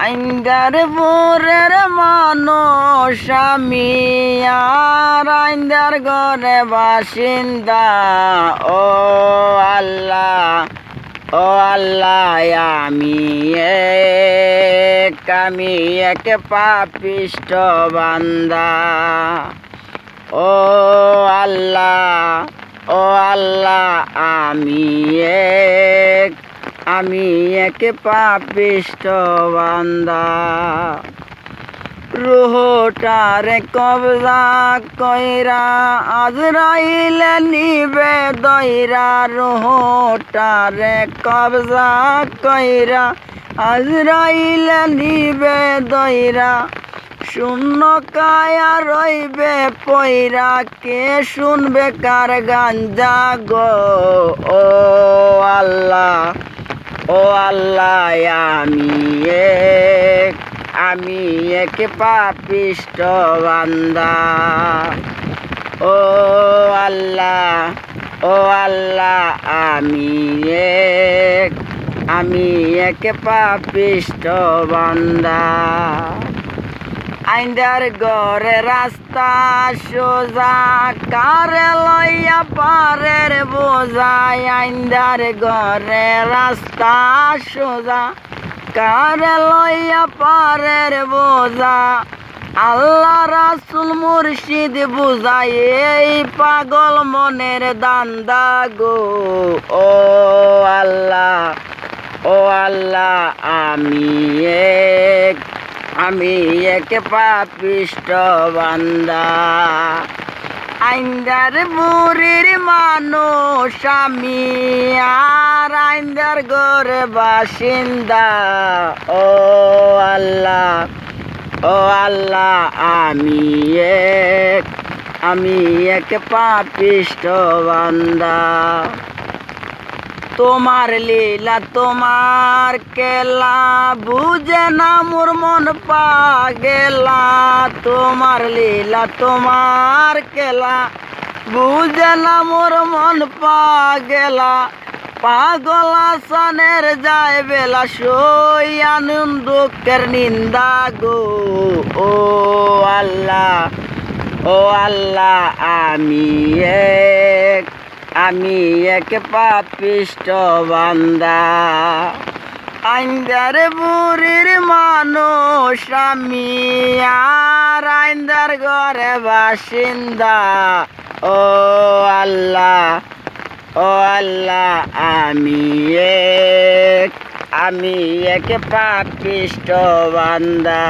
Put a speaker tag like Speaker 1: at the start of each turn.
Speaker 1: আইন্দার পুরের মানুষ আমি আর আইন্দার ঘরে বাসিন্দা। ও আল্লাহ, ও আল্লাহ, আমি এক পাপিষ্ঠ বান্দা। ও আল্লাহ, ও আল্লাহ, আমি এক পাপিষ্ঠ বান্দা। রুহটারে কবজা কইরা আজরাইলে নিবে দইরা। রুহটারে কবজা কইরা আজরাইলে নিবে দইরা। শূন্য কায়া রইবে পইরা, কে শুনবে কার গাঞ্জা গো। ও আল্লাহ, ও আল্লাহ, আমি এক পাপিষ্ঠ বান্দা। ও আল্লাহ, ও আল্লাহ, আমি এক পাপিষ্ঠ বান্দা। আইন্দার ঘরে রাস্তা সোজা, কারে লইয়া পারের বোঝা। আইন্দার ঘরে রাস্তা সোজা, কারে লইয়া পারের বোঝা। আল্লাহ রাসূল মুর্শিদ বুঝাই এই পাগল মনের দান্দা গো। ও আল্লাহ, ও আল্লাহ, আমি এক পাপিষ্ঠ বান্দা। আইন্দার বুড়ির মানুষ আমি আর আইন্দার ঘরে বাসিন্দা। ও আল্লাহ, ও আল্লাহ, আমি এক পাপিষ্ঠ বান্দা। তোমার লীলা তোমার কেলা বুঝে না মোর মন পাগেলা। তোমার লীলা তোমার কেলা বুঝে না মোর মন পাগেলা। পাগল আসানের যায় বেলা সই আনন্দ দুঃখের নিন্দা গো। ও আল্লাহ, ও আল্লাহ, আমি এক পাপিষ্ঠ বান্দা। আইন্দার বুড়ির মানুষ আমি আর আইন্দার ঘরে বাসিন্দা। ও আল্লাহ, ও আল্লাহ, আমি এক পাপিষ্ঠ বান্দা।